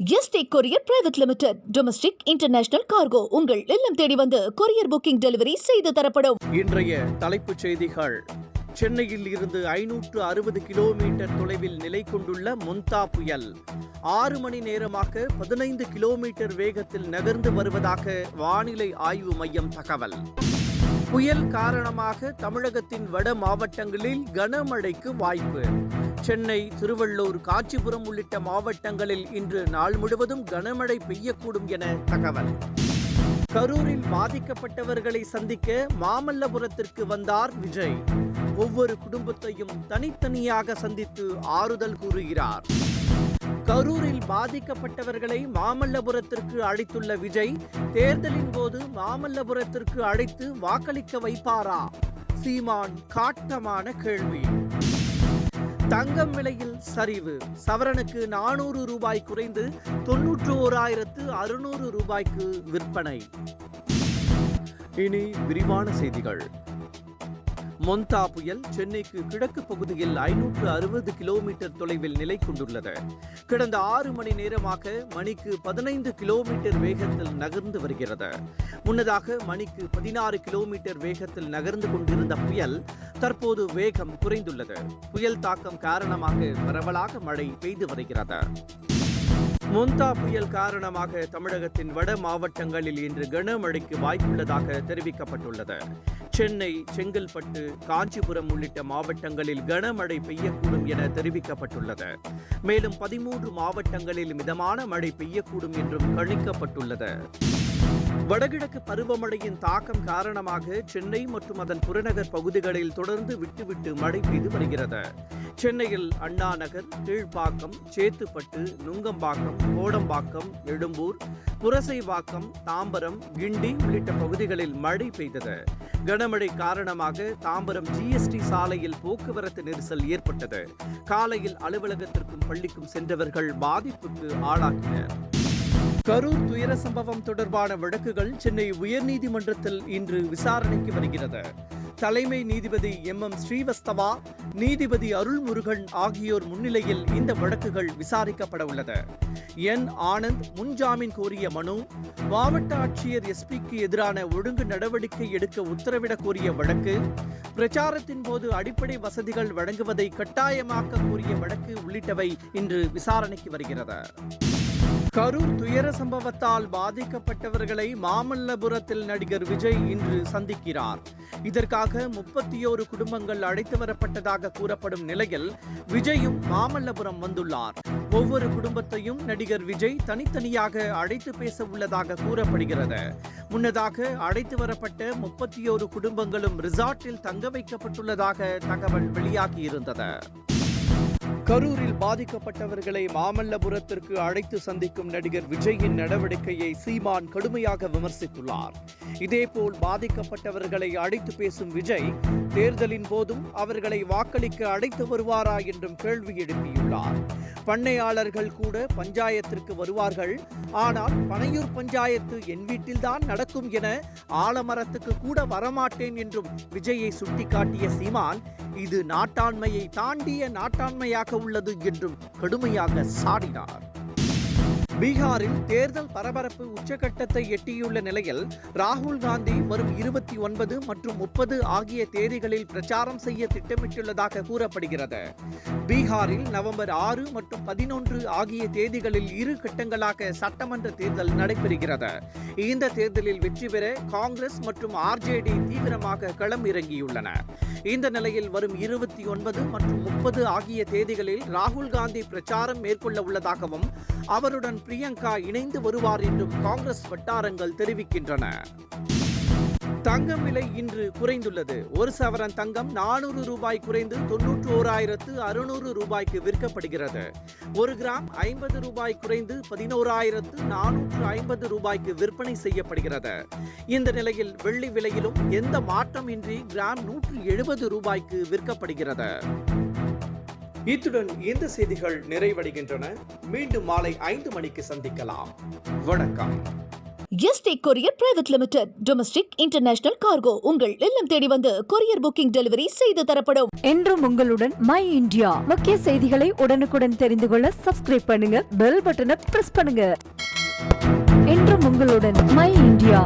Yesterday courier private limited. Domestic international cargo உங்கள் இல்லம் தேடி வந்து கொரியர் புக்கிங் டெலிவரி செய்து தரப்படும். இன்றைய தலைப்புச் செய்திகள். சென்னையில் இருந்து 560 கிலோமீட்டர் தொலைவில் நிலை கொண்டுள்ள மொந்தா புயல் 6 மணி நேரமாக 15 கிலோமீட்டர் வேகத்தில் நகர்ந்து வருவதாக வானிலை ஆய்வு மையம் தகவல். புயல் காரணமாக தமிழகத்தின் வட மாவட்டங்களில் கனமழைக்கு வாய்ப்பு. சென்னை, திருவள்ளூர், காஞ்சிபுரம் உள்ளிட்ட மாவட்டங்களில் இன்று நாள் முழுவதும் கனமழை பெய்யக்கூடும் என தகவல். கரூரில் பாதிக்கப்பட்டவர்களை சந்திக்க மாமல்லபுரத்திற்கு வந்தார் விஜய். ஒவ்வொரு குடும்பத்தையும் தனித்தனியாக சந்தித்து ஆறுதல் கூறுகிறார். கரூரில் பாதிக்கப்பட்டவர்களை மாமல்லபுரத்திற்கு அழைத்துள்ள விஜய், தேர்தலின் போது மாமல்லபுரத்திற்கு அழைத்து வாக்களிக்க வைப்பாரா? சீமான் காட்டமான கேள்வி. தங்கம் விலையில் சரிவு. சவரனுக்கு 400 ரூபாய் குறைந்து 91,600 ரூபாய்க்கு விற்பனை. இனி விரிவான செய்திகள். மொந்தா புயல் சென்னைக்கு கிழக்கு பகுதியில் 560 கிலோமீட்டர் தொலைவில் நிலை கொண்டுள்ளது. கடந்த 6 மணி நேரமாக மணிக்கு 15 கிலோமீட்டர் வேகத்தில் நகர்ந்து வருகிறது. முன்னதாக மணிக்கு 16 கிலோமீட்டர் வேகத்தில் நகர்ந்து கொண்டிருந்த புயல் தற்போது வேகம் குறைந்துள்ளது. புயல் தாக்கம் காரணமாக பரவலாக மழை பெய்து வருகிறது. மொந்தா புயல் காரணமாக தமிழகத்தின் வட மாவட்டங்களில் இன்று கனமழைக்கு வாய்ப்புள்ளதாக தெரிவிக்கப்பட்டுள்ளது. சென்னை, செங்கல்பட்டு, காஞ்சிபுரம் உள்ளிட்ட மாவட்டங்களில் கனமழை பெய்யக்கூடும் என தெரிவிக்கப்பட்டுள்ளது. மேலும் 13 மாவட்டங்களில் மிதமான மழை பெய்யக்கூடும் என்றும் கணிக்கப்பட்டுள்ளது. வடகிழக்கு பருவமழையின் தாக்கம் காரணமாக சென்னை மற்றும் அதன் புறநகர் பகுதிகளில் தொடர்ந்து விட்டுவிட்டு மழை பெய்து வருகிறது. சென்னையில் அண்ணா நகர், கீழ்ப்பாக்கம், சேத்துப்பட்டு, நுங்கம்பாக்கம், கோடம்பாக்கம், எழும்பூர், புரசைவாக்கம், தாம்பரம், கிண்டி உள்ளிட்ட பகுதிகளில் மழை பெய்தது. கனமழை காரணமாக தாம்பரம் ஜிஎஸ்டி சாலையில் போக்குவரத்து நெரிசல் ஏற்பட்டது. காலையில் அலுவலகத்திற்கும் பள்ளிக்கும் சென்றவர்கள் பாதிப்புக்கு ஆளாகினர். கரூர் துயர சம்பவம் தொடர்பான வழக்குகள் சென்னை உயர்நீதிமன்றத்தில் இன்று விசாரணைக்கு வருகிறது. தலைமை நீதிபதி MM ஸ்ரீவஸ்தவா, நீதிபதி அருள்முருகன் ஆகியோர் முன்னிலையில் இந்த வழக்குகள் விசாரிக்கப்பட உள்ளது. N. ஆனந்த் முன்ஜாமீன் கோரிய மனு, மாவட்ட ஆட்சியர் SPக்கு எதிரான ஒழுங்கு நடவடிக்கை எடுக்க உத்தரவிடக் கோரிய வழக்கு, பிரச்சாரத்தின் போது அடிப்படை வசதிகள் வழங்குவதை கட்டாயமாக்க கோரிய வழக்கு உள்ளிட்டவை இன்று விசாரணைக்கு வருகிறது. கரூர் துயர சம்பவத்தால் பாதிக்கப்பட்டவர்களை மாமல்லபுரத்தில் நடிகர் விஜய் இன்று சந்திக்கிறார். இதற்காக 31 குடும்பங்கள் அழைத்து வரப்பட்டதாக கூறப்படும் நிலையில் விஜயும் மாமல்லபுரம் வந்துள்ளார். ஒவ்வொரு குடும்பத்தையும் நடிகர் விஜய் தனித்தனியாக அழைத்து பேச உள்ளதாக கூறப்படுகிறது. முன்னதாக அழைத்து வரப்பட்ட 31 குடும்பங்களும் ரிசார்ட்டில் தங்க வைக்கப்பட்டுள்ளதாக தகவல் வெளியாகியிருந்தது. கரூரில் பாதிக்கப்பட்டவர்களை மாமல்லபுரத்திற்கு அழைத்து சந்திக்கும் நடிகர் விஜயின் நடவடிக்கையை சீமான் கடுமையாக விமர்சித்துள்ளார். இதேபோல் பாதிக்கப்பட்டவர்களை அழைத்து பேசும் விஜய், தேர்தலின் போதும் அவர்களை வாக்களிக்க அழைத்து வருவாரா என்றும் கேள்வி எழுப்பியுள்ளார். பண்ணையாளர்கள் கூட பஞ்சாயத்திற்கு வருவார்கள், ஆனால் பனையூர் பஞ்சாயத்து என் வீட்டில்தான் நடக்கும் என ஆலமரத்துக்கு கூட வரமாட்டேன் என்றும் விஜயை சுட்டிக்காட்டிய சீமான், இது நாட்டாண்மையை தாண்டிய நாட்டாண்மையாக உள்ளது என்றும் கடுமையாக சாடினார். பீகாரில் தேர்தல் பரபரப்பு உச்சகட்டத்தை எட்டியுள்ள நிலையில் ராகுல் காந்தி வரும் 29 மற்றும் 30 ஆகிய தேதிகளில் பிரச்சாரம் செய்ய திட்டமிட்டுள்ளதாக கூறப்படுகிறது. பீகாரில் நவம்பர் 6 மற்றும் 11 ஆகிய தேதிகளில் 2 கட்டங்களாக சட்டமன்ற தேர்தல் நடைபெறுகிறது. இந்த தேர்தலில் வெற்றி பெற காங்கிரஸ் மற்றும் RJD தீவிரமாக களம் இறங்கியுள்ளன. இந்த நிலையில் வரும் 29 மற்றும் 30 ஆகிய தேதிகளில் ராகுல் காந்தி பிரச்சாரம் மேற்கொள்ள உள்ளதாகவும் அவருடன் பிரியங்கா இணைந்து வருவார் என்றும் காங்கிரஸ் வட்டாரங்கள் தெரிவிக்கின்றன. தங்கம் விலை இன்று குறைந்துள்ளது. ஒரு சவரன் தங்கம் 400 ரூபாய் குறைந்து 91,600 ரூபாய்க்கு விற்கப்படுகிறது. 1 கிராம் 50 ரூபாய் குறைந்து 11,450 ரூபாய்க்கு விற்பனை செய்யப்படுகிறது. இந்த நிலையில் வெள்ளி விலையிலும் எந்த மாற்றமின்றி கிராம் 170 ரூபாய்க்கு விற்கப்படுகிறது. இத்துடன் இந்த செய்திகள் நிறைவடைகின்றன. மீண்டும் மாலை 5 மணிக்கு சந்திக்கலாம். வணக்கம். Yesterday courier private limited. Domestic international cargo உங்கள் இல்லம் தேடி வந்து கொரியர் புக்கிங் டெலிவரி செய்து தரப்படும். என்றும் உங்களுடன் மை இந்தியா. முக்கிய செய்திகளை உடனுக்குடன் தெரிந்து கொள்ள சப்ஸ்கிரைப் பண்ணுங்க, பெல் பட்டனை பிரஸ் பண்ணுங்க. என்றும் உங்களுடன் மை இந்தியா.